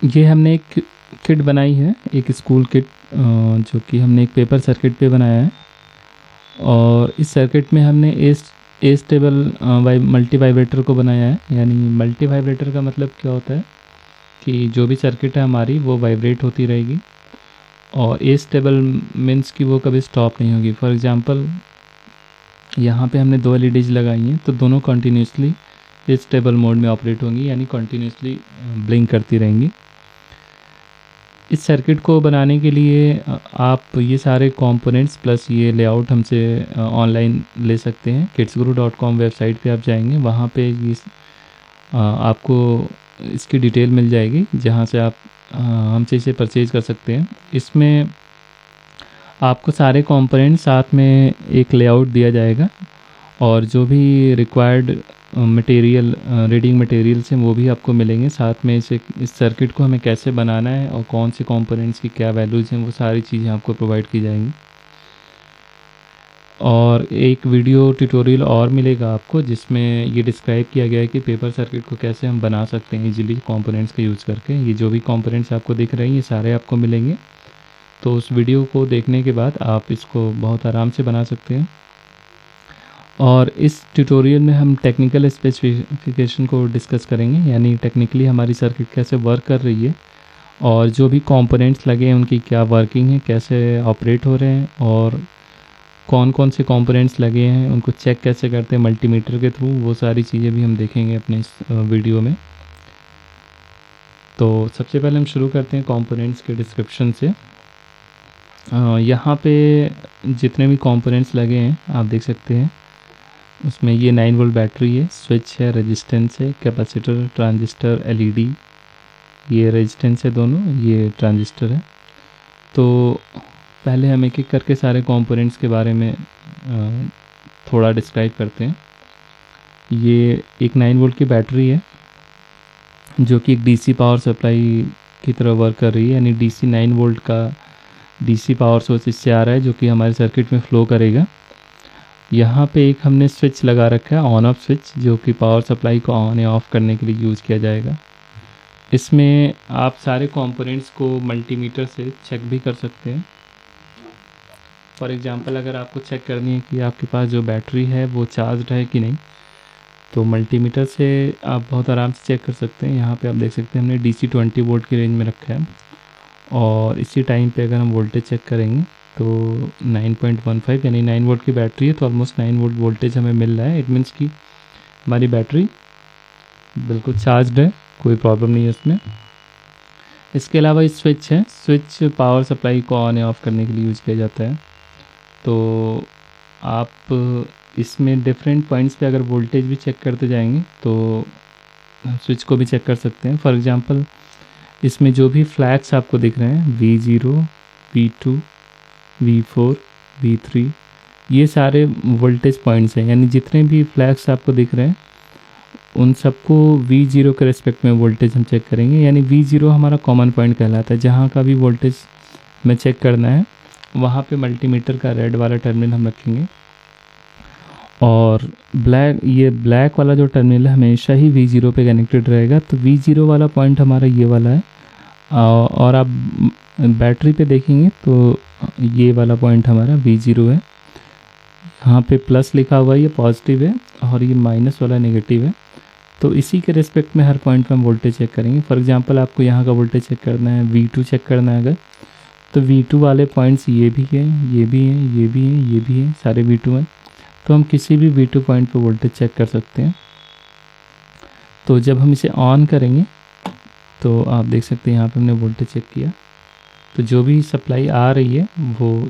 ये हमने एक किट बनाई है, एक स्कूल किट, जो कि हमने एक पेपर सर्किट पे बनाया है। और इस सर्किट में हमने ए स्टेबल मल्टी वाइब्रेटर को बनाया है। यानी मल्टी वाइब्रेटर का मतलब क्या होता है कि जो भी सर्किट है हमारी वो वाइब्रेट होती रहेगी, और ए स्टेबल मीन्स कि वो कभी स्टॉप नहीं होगी। फॉर एग्जांपल यहाँ पे हमने 2 एलईडीज लगाई हैं, तो दोनों कंटिन्यूसली ए स्टेबल मोड में ऑपरेट होंगी, यानी कंटिन्यूसली ब्लिंक करती रहेंगी। इस सर्किट को बनाने के लिए आप ये सारे कंपोनेंट्स प्लस ये लेआउट हमसे ऑनलाइन ले सकते हैं। kidsguru.com वेबसाइट पे आप जाएंगे, वहाँ पे ये आपको इसकी डिटेल मिल जाएगी, जहाँ से आप हमसे इसे परचेज कर सकते हैं। इसमें आपको सारे कंपोनेंट्स साथ में एक लेआउट दिया जाएगा, और जो भी रिक्वायर्ड मटेरियल रीडिंग मटेरियल्स हैं वो भी आपको मिलेंगे साथ में। इस सर्किट को हमें कैसे बनाना है और कौन से कंपोनेंट्स की क्या वैल्यूज़ हैं, वो सारी चीज़ें आपको प्रोवाइड की जाएंगी। और एक वीडियो ट्यूटोरियल और मिलेगा आपको, जिसमें ये डिस्क्राइब किया गया है कि पेपर सर्किट को कैसे हम बना सकते हैं इजीली कंपोनेंट्स का यूज़ करके। ये जो भी कंपोनेंट्स आपको दिख रहे हैं ये सारे आपको मिलेंगे, तो उस वीडियो को देखने के बाद आप इसको बहुत आराम से बना सकते हैं। और इस ट्यूटोरियल में हम टेक्निकल स्पेसिफिकेशन को डिस्कस करेंगे, यानी टेक्निकली हमारी सर्किट कैसे वर्क कर रही है, और जो भी कंपोनेंट्स लगे हैं उनकी क्या वर्किंग है, कैसे ऑपरेट हो रहे हैं, और कौन कौन से कंपोनेंट्स लगे हैं उनको चेक कैसे करते हैं मल्टीमीटर के थ्रू। वो सारी चीज़ें भी हम देखेंगे अपने इस वीडियो में। तो सबसे पहले हम शुरू करते हैं कंपोनेंट्स के डिस्क्रिप्शन से। यहाँ पे जितने भी कंपोनेंट्स लगे हैं आप देख सकते हैं, उसमें ये 9 वोल्ट बैटरी है, स्विच है, रेजिस्टेंस है, कैपेसिटर, ट्रांजिस्टर, एलईडी, ये रेजिस्टेंस है दोनों, ये ट्रांजिस्टर है। तो पहले हम एक एक करके सारे कंपोनेंट्स के बारे में थोड़ा डिस्क्राइब करते हैं। ये एक 9 वोल्ट की बैटरी है जो कि एक डीसी पावर सप्लाई की तरह वर्क कर रही है, यानी डीसी 9 वोल्ट का डीसी पावर सोर्स इससे आ रहा है जो कि हमारे सर्किट में फ्लो करेगा। यहाँ पे एक हमने स्विच लगा रखा है, ऑन ऑफ स्विच, जो कि पावर सप्लाई को ऑन या ऑफ करने के लिए यूज़ किया जाएगा। इसमें आप सारे कंपोनेंट्स को मल्टीमीटर से चेक भी कर सकते हैं। फॉर एग्जांपल अगर आपको चेक करनी है कि आपके पास जो बैटरी है वो चार्ज है कि नहीं, तो मल्टीमीटर से आप बहुत आराम से चेक कर सकते हैं। यहाँ पे आप देख सकते हैं हमने DC 20 वोल्ट की रेंज में रखा है, और इसी टाइम पे अगर हम वोल्टेज चेक करेंगे तो 9.15 यानी 9 वोल्ट की बैटरी है, तो ऑलमोस्ट 9 वोल्ट वोल्टेज हमें मिल रहा है। इट मीन्स कि हमारी बैटरी बिल्कुल चार्जड है, कोई प्रॉब्लम नहीं है उसमें। इसके अलावा ये स्विच है, स्विच पावर सप्लाई को ऑन या ऑफ करने के लिए यूज़ किया जाता है। तो आप इसमें डिफरेंट पॉइंट्स पे अगर वोल्टेज भी चेक करते जाएंगे तो स्विच को भी चेक कर सकते हैं। फॉर एग्जांपल इसमें जो भी फ्लैग्स आपको दिख रहे हैं V0, V2, V4, V3, ये सारे वोल्टेज पॉइंट्स हैं, यानी जितने भी फ्लैग्स आपको दिख रहे हैं उन सबको V0 के रेस्पेक्ट में वोल्टेज हम चेक करेंगे। यानी V0 हमारा कॉमन पॉइंट कहलाता है, जहाँ का भी वोल्टेज हमें चेक करना है वहाँ पे मल्टीमीटर का रेड वाला टर्मिनल हम रखेंगे, और ब्लैक वाला जो टर्मिनल हमेशा ही V0 पे कनेक्टेड रहेगा। तो V0 वाला पॉइंट हमारा ये वाला है, और आप बैटरी पे देखेंगे तो ये वाला पॉइंट हमारा V0 है। यहाँ पे प्लस लिखा हुआ है, ये पॉजिटिव है, और ये माइनस वाला नेगेटिव है। तो इसी के रिस्पेक्ट में हर पॉइंट पे हम वोल्टेज चेक करेंगे। फॉर एग्जांपल आपको यहाँ का वोल्टेज चेक करना है, V2 चेक करना है अगर, तो V2 वाले पॉइंट्स ये भी हैं, ये भी हैं, ये भी हैं, ये भी हैं, सारे V2 हैं। तो हम किसी भी V2 पॉइंट पे वोल्टेज चेक कर सकते हैं। तो जब हम इसे ऑन करेंगे तो आप देख सकते हैं यहाँ पे हमने वोल्टेज चेक किया, तो जो भी सप्लाई आ रही है वो,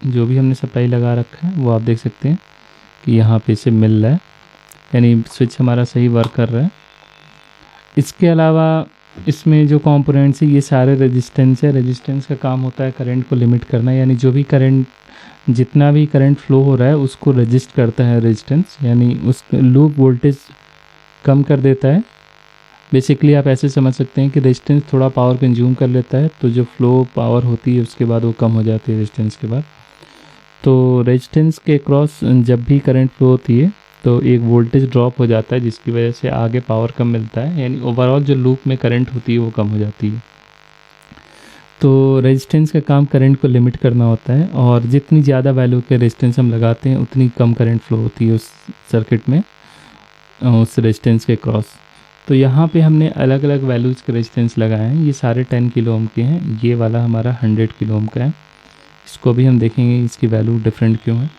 जो भी हमने सप्लाई लगा रखा है वो आप देख सकते हैं कि यहाँ पे इसे मिल रहा है, यानी स्विच हमारा सही वर्क कर रहा है। इसके अलावा इसमें जो कंपोनेंट्स है ये सारे रेजिस्टेंस है। रेजिस्टेंस का काम होता है करंट को लिमिट करना, यानी जो भी करंट, जितना भी करंट फ्लो हो रहा है उसको रजिस्ट करता है रेजिस्टेंस, यानी उस लूप वोल्टेज कम कर देता है। बेसिकली आप ऐसे समझ सकते हैं कि रेजिस्टेंस थोड़ा पावर कंज्यूम कर लेता है, तो जो फ्लो पावर होती है उसके बाद वो कम हो जाती है रेजिस्टेंस के बाद। तो रेजिस्टेंस के क्रॉस जब भी करंट फ्लो होती है तो एक वोल्टेज ड्रॉप हो जाता है जिसकी वजह से आगे पावर कम मिलता है, यानी ओवरऑल जो लूप में करंट होती है वो कम हो जाती है। तो रेजिस्टेंस का काम करंट को लिमिट करना होता है, और जितनी ज़्यादा वैल्यू के रेजिस्टेंस हम लगाते हैं उतनी कम करंट फ्लो होती है उस सर्किट में, उस रेजिस्टेंस के क्रॉस। तो यहाँ पे हमने अलग अलग वैल्यूज़ के रेजिस्टेंस लगाए हैं। ये सारे 10 किलो ओम के हैं, ये वाला हमारा 100 किलो ओम का है। इसको भी हम देखेंगे इसकी वैल्यू डिफरेंट क्यों है।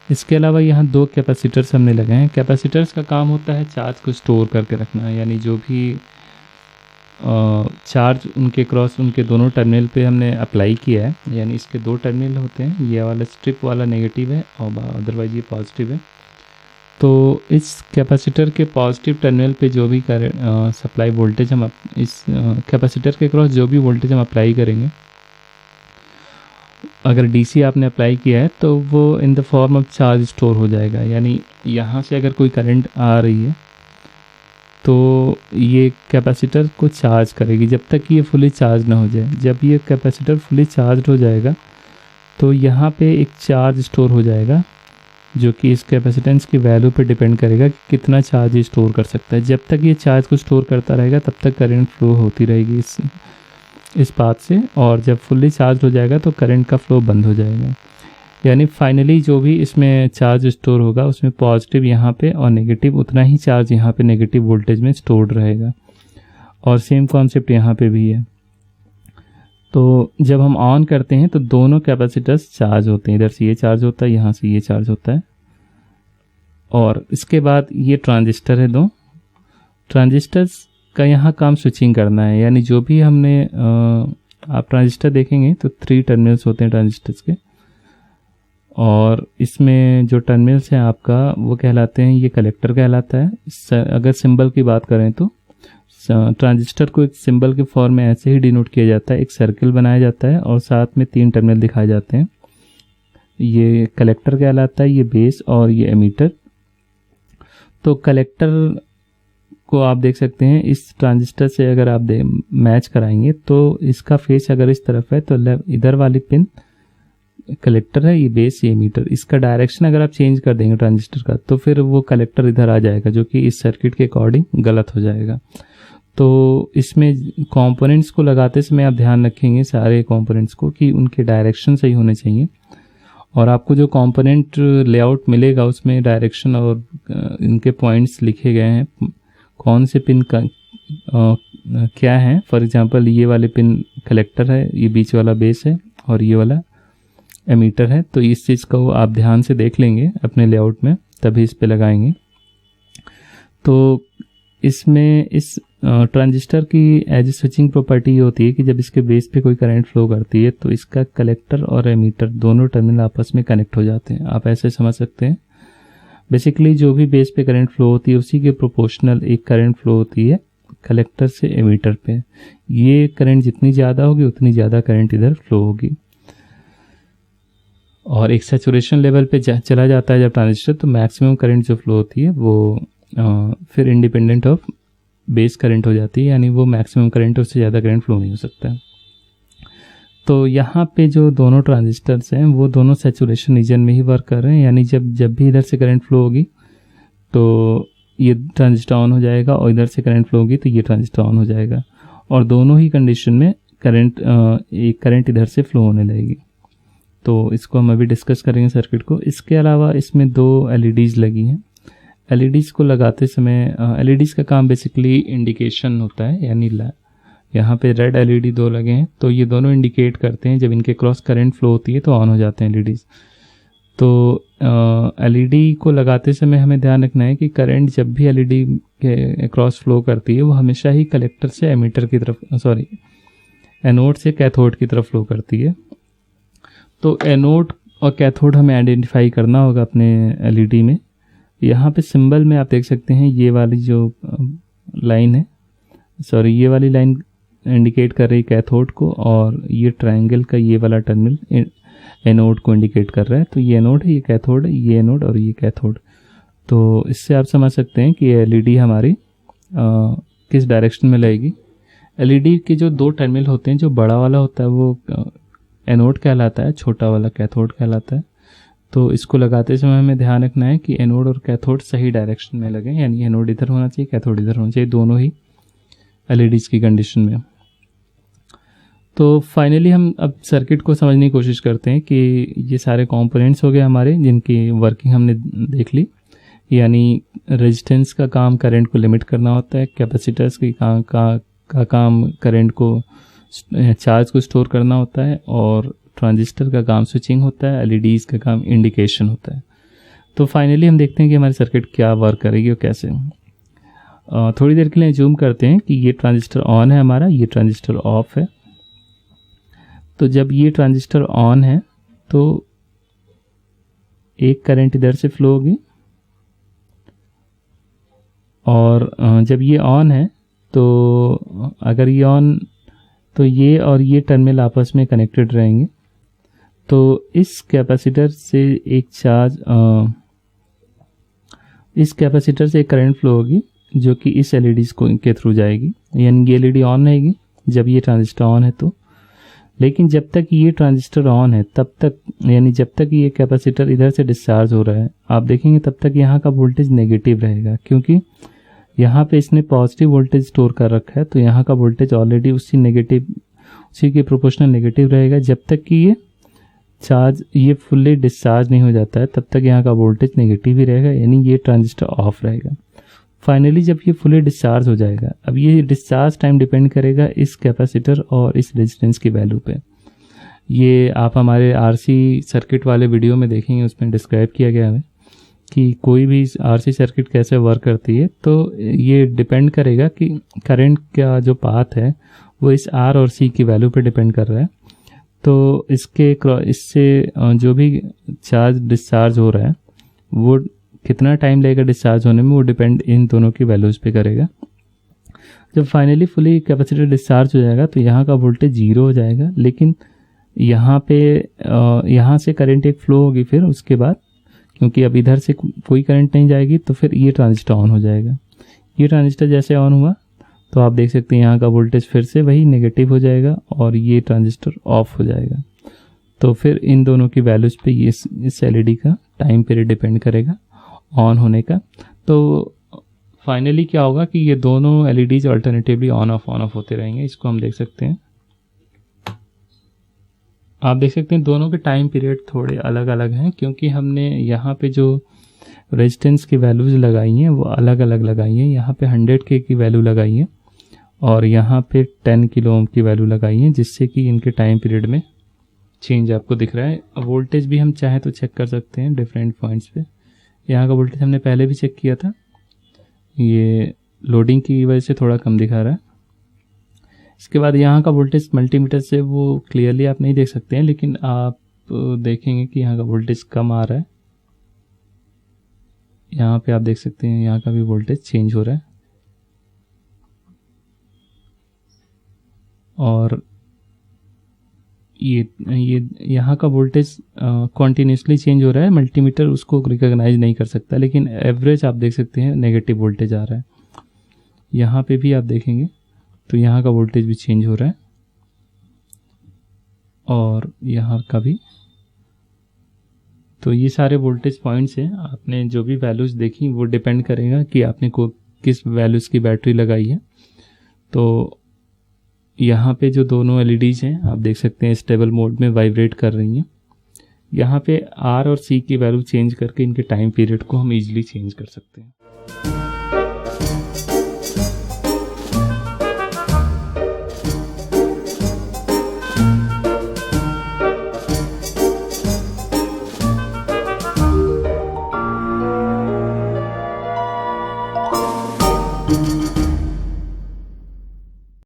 इसके अलावा यहाँ 2 कैपेसिटर्स हमने लगाए हैं। कैपेसिटर्स का काम होता है चार्ज को स्टोर करके रखना, यानी जो भी चार्ज उनके क्रॉस उनके दोनों टर्मिनल पे हमने अप्लाई किया है, यानी इसके 2 टर्मिनल होते हैं, ये वाला स्ट्रिप वाला नेगेटिव है और अदरवाइज ये पॉजिटिव है। तो इस कैपेसिटर के पॉजिटिव टर्मिनल पे जो भी सप्लाई वोल्टेज हम इस कैपेसिटर के क्रॉस जो भी वोल्टेज हम अप्लाई करेंगे, अगर डीसी आपने अप्लाई किया है तो वो in the form of charge store हो जाएगा। यानी यहाँ से अगर कोई करंट आ रही है तो ये कैपेसिटर को चार्ज करेगी जब तक ये फुली चार्ज ना हो जाए। जब ये कैपेसिटर फुली चार्ज हो जाएगा तो यहाँ पे एक चार्ज स्टोर हो जाएगा, जो कि इस कैपेसिटेंस की वैल्यू पे डिपेंड करेगा कि कितना चार्ज ये स्टोर कर सकता है। जब तक ये चार्ज को स्टोर करता रहेगा तब तक करंट फ्लो होती रहेगी इस पाथ से, और जब फुल्ली चार्ज हो जाएगा तो करंट का फ्लो बंद हो जाएगा। यानी फाइनली जो भी इसमें चार्ज स्टोर होगा उसमें पॉजिटिव यहाँ पे और नेगेटिव उतना ही चार्ज यहाँ पे नेगेटिव वोल्टेज में स्टोर्ड रहेगा। और सेम कॉन्सेप्ट यहाँ पे भी है। तो जब हम ऑन करते हैं तो दोनों कैपेसिटर्स चार्ज होते हैं, इधर से ये चार्ज होता है, यहाँ से ये चार्ज होता है। और इसके बाद ये ट्रांजिस्टर है, 2 ट्रांजिस्टर्स का यहाँ काम स्विचिंग करना है। यानी जो भी हमने आप ट्रांजिस्टर देखेंगे तो 3 टर्मिनल्स होते हैं ट्रांजिस्टर्स के, और इसमें जो टर्मिनल्स हैं आपका वो कहलाते हैं, ये कलेक्टर कहलाता है। अगर सिंबल की बात करें तो ट्रांजिस्टर को एक सिंबल के फॉर्म में ऐसे ही डिनोट किया जाता है, एक सर्किल बनाया जाता है और साथ में 3 टर्मिनल दिखाए जाते हैं। ये कलेक्टर कहलाता है, ये बेस और ये एमीटर। तो कलेक्टर को आप देख सकते हैं इस ट्रांजिस्टर से अगर आप मैच कराएंगे तो इसका फेस अगर इस तरफ है तो इधर वाली पिन कलेक्टर है, ये बेस, ये एमीटर। इसका डायरेक्शन अगर आप चेंज कर देंगे ट्रांजिस्टर का तो फिर वो कलेक्टर इधर आ जाएगा, जो कि इस सर्किट के अकॉर्डिंग गलत हो जाएगा। तो इसमें कंपोनेंट्स को लगाते समय आप ध्यान रखेंगे सारे कंपोनेंट्स को कि उनके डायरेक्शन सही होने चाहिए, और आपको जो कंपोनेंट लेआउट मिलेगा उसमें डायरेक्शन और इनके पॉइंट्स लिखे गए हैं, कौन से पिन का क्या है। फॉर एग्जांपल ये वाले पिन कलेक्टर है, ये बीच वाला बेस है और ये वाला एमीटर है। तो इस चीज़ को आप ध्यान से देख लेंगे अपने लेआउट में, तभी इस पे लगाएंगे। तो इसमें इस ट्रांजिस्टर की एज स्विचिंग प्रॉपर्टी ये होती है कि जब इसके बेस पे कोई करंट फ्लो करती है तो इसका कलेक्टर और एमीटर दोनों टर्मिनल आपस में कनेक्ट हो जाते हैं। आप ऐसे समझ सकते हैं, बेसिकली जो भी बेस पे करंट फ्लो होती है उसी के प्रोपोर्शनल एक करंट फ्लो होती है कलेक्टर से एमीटर पे। ये करंट जितनी ज़्यादा होगी उतनी ज़्यादा करंट इधर फ्लो होगी, और एक सैचुरेशन लेवल पे चला जाता है जब ट्रांजिस्टर, तो मैक्सिमम करंट जो फ्लो होती है वो फिर इंडिपेंडेंट ऑफ बेस करंट हो जाती है, यानी वो मैक्सिमम करंट, उससे ज़्यादा करंट फ्लो नहीं हो सकता। तो यहाँ पे जो दोनों ट्रांजिस्टर्स हैं वो दोनों सैचुरेशन रीजन में ही वर्क कर रहे हैं, यानी जब भी इधर से करंट फ्लो होगी तो ये ट्रांजिस्टर ऑन हो जाएगा, और इधर से करंट फ्लो होगी तो ये ट्रांजिस्टर ऑन हो जाएगा, और दोनों ही कंडीशन में एक करंट इधर से फ्लो होने लगेगी। तो इसको हम अभी डिस्कस करेंगे सर्किट को। इसके अलावा इसमें 2 एलईडीज़ लगी हैं। एलईडीज़ को लगाते समय एलईडीज़ का काम बेसिकली इंडिकेशन होता है, यानी यहाँ पे रेड एलईडी 2 लगे हैं तो ये दोनों इंडिकेट करते हैं, जब इनके क्रॉस करंट फ्लो होती है तो ऑन हो जाते हैं एलईडीज़। तो एलईडी को लगाते समय हमें ध्यान रखना है कि करंट जब भी एलईडी के क्रॉस फ्लो करती है वो हमेशा ही कलेक्टर से एमीटर की तरफ एनोड से कैथोड की तरफ फ्लो करती है। तो एनोड और कैथोड हमें आइडेंटिफाई करना होगा अपने एलईडी में। यहाँ पे सिंबल में आप देख सकते हैं ये वाली जो लाइन है, ये वाली लाइन इंडिकेट कर रही है कैथोड को, और ये ट्रायंगल का ये वाला टर्मिनल एनोड को इंडिकेट कर रहा है। तो ये एनोड है, ये कैथोड है, ये एनोड और ये कैथोड। तो इससे आप समझ सकते हैं कि एलईडी हमारी किस डायरेक्शन में लगेगी। एलईडी के जो 2 टर्मिनल होते हैं, जो बड़ा वाला होता है वो एनोड कहलाता है, छोटा वाला कैथोड कहलाता है। तो इसको लगाते समय हमें ध्यान रखना है कि एनोड और कैथोड सही डायरेक्शन में लगे, यानी एनोड इधर होना चाहिए, कैथोड इधर होना चाहिए, दोनों ही एलईडीज़ की कंडीशन में। तो फाइनली हम अब सर्किट को समझने की कोशिश करते हैं कि ये सारे कंपोनेंट्स हो गए हमारे जिनकी वर्किंग हमने देख ली, यानी रेजिस्टेंस का काम करंट को लिमिट करना होता है, कैपेसिटर्स की का काम करंट को चार्ज को स्टोर करना होता है, और ट्रांजिस्टर का काम स्विचिंग होता है, एलईडीज़ का काम इंडिकेशन होता है। तो फाइनली हम देखते हैं कि हमारी सर्किट क्या वर्क करेगी और कैसे। थोड़ी देर के लिए जूम करते हैं कि ये ट्रांजिस्टर ऑन है हमारा, ये ट्रांजिस्टर ऑफ है। तो जब ये ट्रांजिस्टर ऑन है तो एक करंट इधर से फ्लो होगी, और जब ये ऑन है तो अगर ये ऑन, तो ये और ये टर्मिनल आपस में कनेक्टेड रहेंगे। तो इस कैपेसिटर से एक चार्ज, इस कैपेसिटर से एक करंट फ्लो होगी जो कि इस एलईडीज़ को के थ्रू जाएगी, यानी ये एलईडी ऑन रहेगी जब ये ट्रांजिस्टर ऑन है तो। लेकिन जब तक ये ट्रांजिस्टर ऑन है तब तक, यानी जब तक ये कैपेसिटर इधर से डिस्चार्ज हो रहा है, आप देखेंगे तब तक यहाँ का वोल्टेज नेगेटिव रहेगा, क्योंकि यहाँ पे इसने पॉजिटिव वोल्टेज स्टोर कर रखा है। तो यहाँ का वोल्टेज ऑलरेडी उसी के प्रोपोर्शनल नेगेटिव रहेगा। जब तक कि ये फुल्ली डिस्चार्ज नहीं हो जाता है तब तक यहाँ का वोल्टेज नेगेटिव ही रहेगा, यानी ये ट्रांजिस्टर ऑफ रहेगा। फाइनली जब ये फुली डिस्चार्ज हो जाएगा, अब ये डिस्चार्ज टाइम डिपेंड करेगा इस कैपेसिटर और इस रेजिस्टेंस की वैल्यू पे। ये आप हमारे आरसी सर्किट वाले वीडियो में देखेंगे, उसमें डिस्क्राइब किया गया है कि कोई भी आरसी सर्किट कैसे वर्क करती है। तो ये डिपेंड करेगा कि करंट का जो पाथ है वो इस आर और सी की वैल्यू पे डिपेंड कर रहा है। तो इससे जो भी चार्ज डिस्चार्ज हो रहा है वो कितना टाइम लगेगा डिस्चार्ज होने में, वो डिपेंड इन दोनों की वैल्यूज़ पे करेगा। जब फाइनली फुली कैपेसिटर डिस्चार्ज हो जाएगा तो यहाँ का वोल्टेज 0 हो जाएगा, लेकिन यहाँ से करंट एक फ्लो होगी फिर उसके बाद, क्योंकि अब इधर से कोई करंट नहीं जाएगी, तो फिर ये ट्रांजिस्टर ऑन हो जाएगा। ये ट्रांजिस्टर जैसे ऑन हुआ तो आप देख सकते हैं यहाँ का वोल्टेज फिर से वही नेगेटिव हो जाएगा और ये ट्रांजिस्टर ऑफ हो जाएगा। तो फिर इन दोनों की वैल्यूज़ पे इस एलईडी का टाइम पीरियड डिपेंड करेगा ऑन होने का। तो फाइनली क्या होगा कि ये दोनों एलईडीज अल्टरनेटिवली ऑन ऑफ होते रहेंगे। इसको हम देख सकते हैं, आप देख सकते हैं दोनों के टाइम पीरियड थोड़े अलग अलग हैं, क्योंकि हमने यहाँ पे जो रेजिस्टेंस की वैल्यूज़ लगाई हैं वो अलग अलग लगाई हैं। यहाँ पे 100K की वैल्यू लगाई है और यहाँ पे 10 किलो ओम की वैल्यू लगाई है, जिससे कि इनके टाइम पीरियड में चेंज आपको दिख रहा है। वोल्टेज भी हम चाहे तो चेक कर सकते हैं डिफरेंट पॉइंट्स पे। यहाँ का वोल्टेज हमने पहले भी चेक किया था, ये लोडिंग की वजह से थोड़ा कम दिखा रहा है। इसके बाद यहाँ का वोल्टेज मल्टीमीटर से वो क्लियरली आप नहीं देख सकते हैं, लेकिन आप देखेंगे कि यहाँ का वोल्टेज कम आ रहा है। यहाँ पे आप देख सकते हैं यहाँ का भी वोल्टेज चेंज हो रहा है, और ये यहाँ का वोल्टेज कॉन्टीन्यूसली चेंज हो रहा है। मल्टीमीटर उसको रिकॉग्नाइज नहीं कर सकता, लेकिन एवरेज आप देख सकते हैं नेगेटिव वोल्टेज आ रहा है। यहाँ पे भी आप देखेंगे तो यहाँ का वोल्टेज भी चेंज हो रहा है और यहाँ का भी। तो ये सारे वोल्टेज पॉइंट्स हैं। आपने जो भी वैल्यूज़ देखी वो डिपेंड करेगा कि आपने किस वैल्यूज़ की बैटरी लगाई है। तो यहाँ पे जो दोनों एलईडीज़ हैं आप देख सकते हैं स्टेबल मोड में वाइब्रेट कर रही हैं। यहाँ पे आर और सी की वैल्यू चेंज करके इनके टाइम पीरियड को हम इजीली चेंज कर सकते हैं।